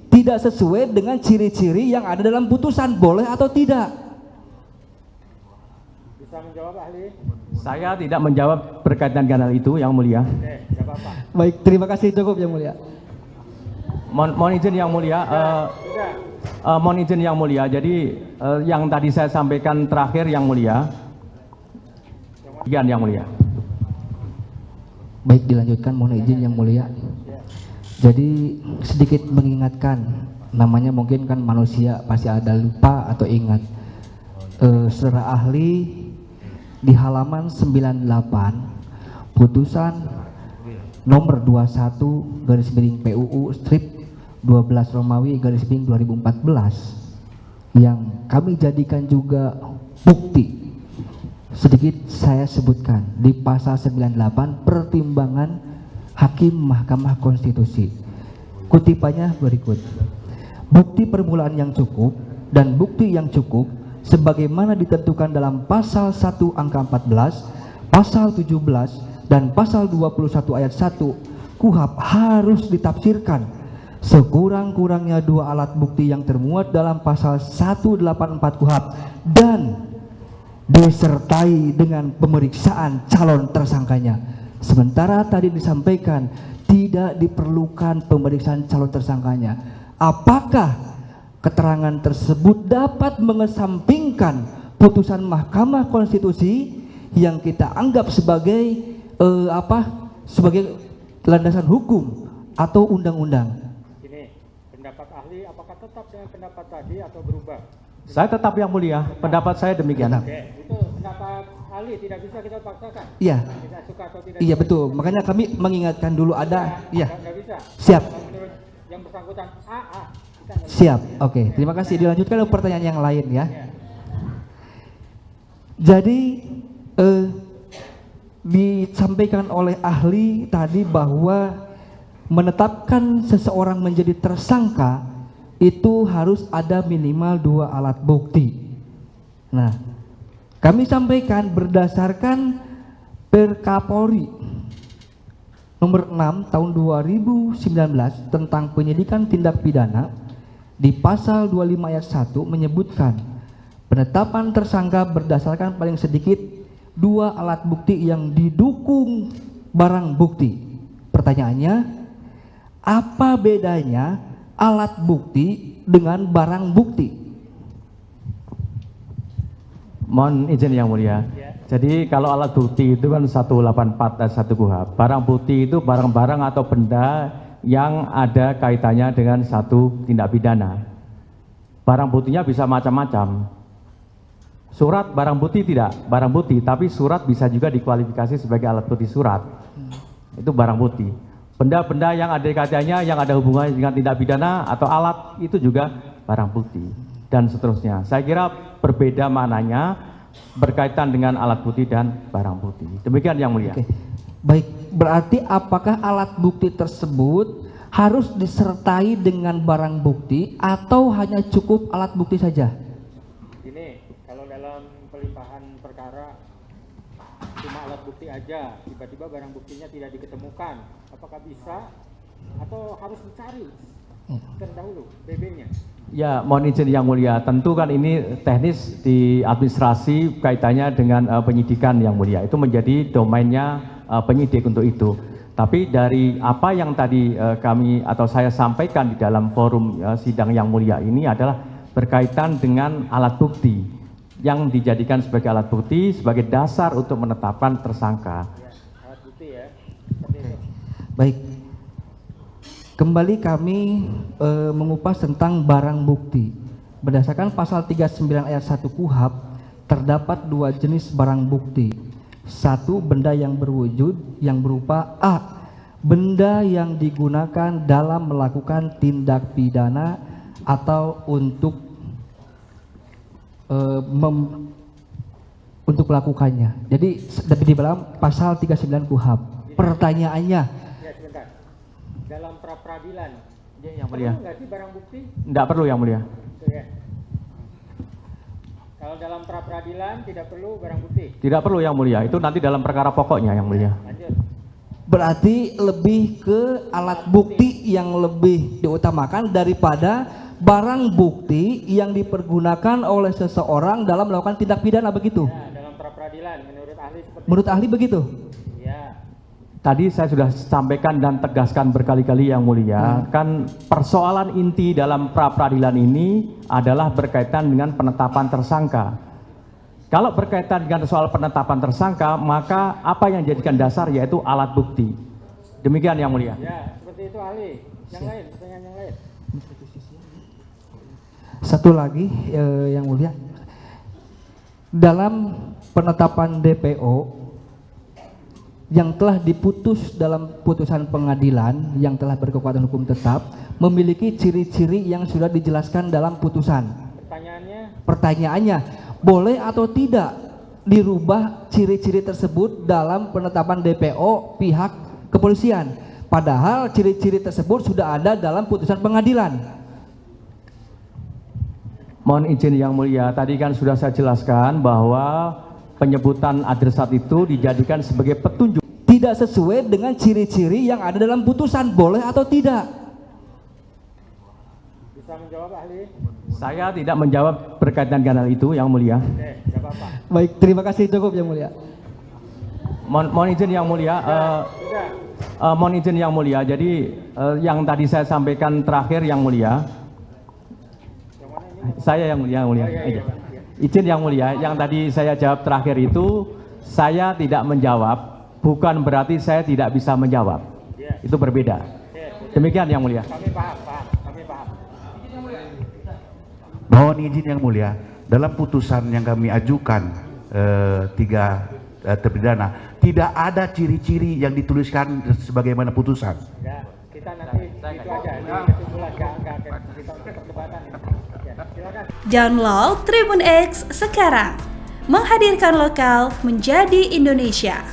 tidak sesuai dengan ciri-ciri yang ada dalam putusan, boleh atau tidak? Bisa menjawab ahli? Saya tidak menjawab berkaitan dengan hal itu, Yang Mulia. Oke, tidak apa-apa. Baik, terima kasih, cukup Yang Mulia. Mohon izin Yang Mulia. Mohon izin Yang Mulia. Jadi yang tadi saya sampaikan terakhir Yang Mulia. Yang Mulia. Baik, dilanjutkan, mohon izin Yang Mulia. Jadi sedikit mengingatkan, namanya mungkin kan manusia pasti ada lupa atau ingat. Saudara ahli di halaman 98 putusan nomor 21 garis miring PUU strip 12 Romawi garis miring 2014 yang kami jadikan juga bukti. Sedikit saya sebutkan di pasal 98 pertimbangan Hakim Mahkamah Konstitusi. Kutipannya berikut. Bukti permulaan yang cukup dan bukti yang cukup sebagaimana ditentukan dalam pasal 1 angka 14, pasal 17 dan pasal 21 ayat 1 KUHP harus ditafsirkan sekurang-kurangnya dua alat bukti yang termuat dalam pasal 184 KUHP dan disertai dengan pemeriksaan calon tersangkanya. Sementara tadi disampaikan tidak diperlukan pemeriksaan calon tersangkanya. Apakah keterangan tersebut dapat mengesampingkan putusan Mahkamah Konstitusi yang kita anggap sebagai sebagai landasan hukum atau undang-undang? Ini pendapat ahli, apakah tetap dengan pendapat tadi atau berubah? Saya tetap Yang Mulia. Pendapat saya demikian. Oke, itu pendapat ahli, tidak bisa kita paksakan. Iya. Tidak suka atau tidak. Iya betul. Makanya kami mengingatkan dulu ada. Iya. Nggak bisa. Siap. Kalau menurut yang bersangkutan kita nggak bisa. Siap. Oke. Terima kasih. Dilanjutkan ke pertanyaan yang lain ya. Jadi disampaikan oleh ahli tadi bahwa menetapkan seseorang menjadi tersangka itu harus ada minimal dua alat bukti. Nah, kami sampaikan berdasarkan Perkapolri nomor 6 tahun 2019 tentang penyidikan tindak pidana di pasal 25 ayat 1 menyebutkan penetapan tersangka berdasarkan paling sedikit dua alat bukti yang didukung barang bukti. Pertanyaannya, apa bedanya alat bukti dengan barang bukti? Mohon izin Yang Mulia. Jadi kalau alat bukti itu kan 184 dan 1 KUHP. Barang bukti itu barang-barang atau benda yang ada kaitannya dengan satu tindak pidana. Barang buktinya bisa macam-macam. Surat barang bukti tidak, barang bukti, tapi surat bisa juga dikualifikasi sebagai alat bukti surat. Itu barang bukti. Benda-benda yang ada kaitannya, yang ada hubungannya dengan tindak pidana atau alat, itu juga barang bukti, dan seterusnya. Saya kira berbeda maknanya berkaitan dengan alat bukti dan barang bukti. Demikian Yang Mulia. Oke. Baik, berarti apakah alat bukti tersebut harus disertai dengan barang bukti atau hanya cukup alat bukti saja? Ini kalau dalam pelimpahan perkara cuma alat bukti aja, tiba-tiba barang buktinya tidak diketemukan, apakah bisa atau harus dicari terdahulu BB-nya? Ya, mohon izin Yang Mulia. Tentu kan ini teknis di administrasi kaitannya dengan penyidikan Yang Mulia. Itu menjadi domainnya penyidik untuk itu. Tapi dari apa yang tadi kami atau saya sampaikan di dalam forum sidang Yang Mulia ini adalah berkaitan dengan alat bukti yang dijadikan sebagai alat bukti sebagai dasar untuk menetapkan tersangka. Ya, alat bukti ya. Seperti itu. Baik. Kembali kami mengupas tentang barang bukti. Berdasarkan pasal 39 ayat 1 KUHP terdapat dua jenis barang bukti. Satu, benda yang berwujud yang berupa A, benda yang digunakan dalam melakukan tindak pidana atau untuk melakukannya. Jadi di dalam pasal 39 KUHP. Pertanyaannya, Ya sebentar. Dalam pra peradilan, Ya, Yang Mulia. perlu nggak sih barang bukti? Tidak perlu Yang Mulia. Itu ya. Kalau dalam pra peradilan tidak perlu barang bukti. Tidak perlu Yang Mulia. Itu nanti dalam perkara pokoknya Yang Mulia. Lanjut. Berarti lebih ke alat bukti yang lebih diutamakan daripada barang bukti yang dipergunakan oleh seseorang dalam melakukan tindak pidana, begitu? Ya, dalam pra peradilan menurut ahli seperti Menurut ahli begitu? ya. Tadi saya sudah sampaikan dan tegaskan berkali-kali Yang Mulia, kan persoalan inti dalam pra peradilan ini adalah berkaitan dengan penetapan tersangka. Kalau berkaitan dengan soal penetapan tersangka, maka apa yang dijadikan dasar yaitu alat bukti. Demikian Yang Mulia. Ya, seperti itu ahli. Yang lain, pertanyaan yang lain. Satu lagi Yang Mulia, dalam penetapan DPO yang telah diputus dalam putusan pengadilan yang telah berkekuatan hukum tetap memiliki ciri-ciri yang sudah dijelaskan dalam putusan. Pertanyaannya, boleh atau tidak dirubah ciri-ciri tersebut dalam penetapan DPO pihak kepolisian, padahal ciri-ciri tersebut sudah ada dalam putusan pengadilan? Mohon izin Yang Mulia, tadi kan sudah saya jelaskan bahwa penyebutan adresat itu dijadikan sebagai petunjuk. Tidak sesuai dengan ciri-ciri yang ada dalam putusan, boleh atau tidak? Bisa menjawab ahli? Saya tidak menjawab berkaitan dengan hal itu Yang Mulia. Oke, nggak apa-apa. Baik, terima kasih, cukup Yang Mulia. Mohon izin Yang Mulia. Mohon izin Yang Mulia. Jadi yang tadi saya sampaikan terakhir Yang Mulia. Saya Yang Mulia. Izin Yang Mulia, yang tadi saya jawab terakhir itu saya tidak menjawab, bukan berarti saya tidak bisa menjawab. Itu berbeda. Demikian Yang Mulia. Kami paham. Kami paham. Mohon izin Yang Mulia, dalam putusan yang kami ajukan tiga terpidana tidak ada ciri-ciri yang dituliskan sebagaimana putusan. Ya, kita nanti itu aja di kesimpulan, nggak kita untuk perdebatan ini. Ya, silakan. Download Tribun X sekarang, menghadirkan lokal menjadi Indonesia.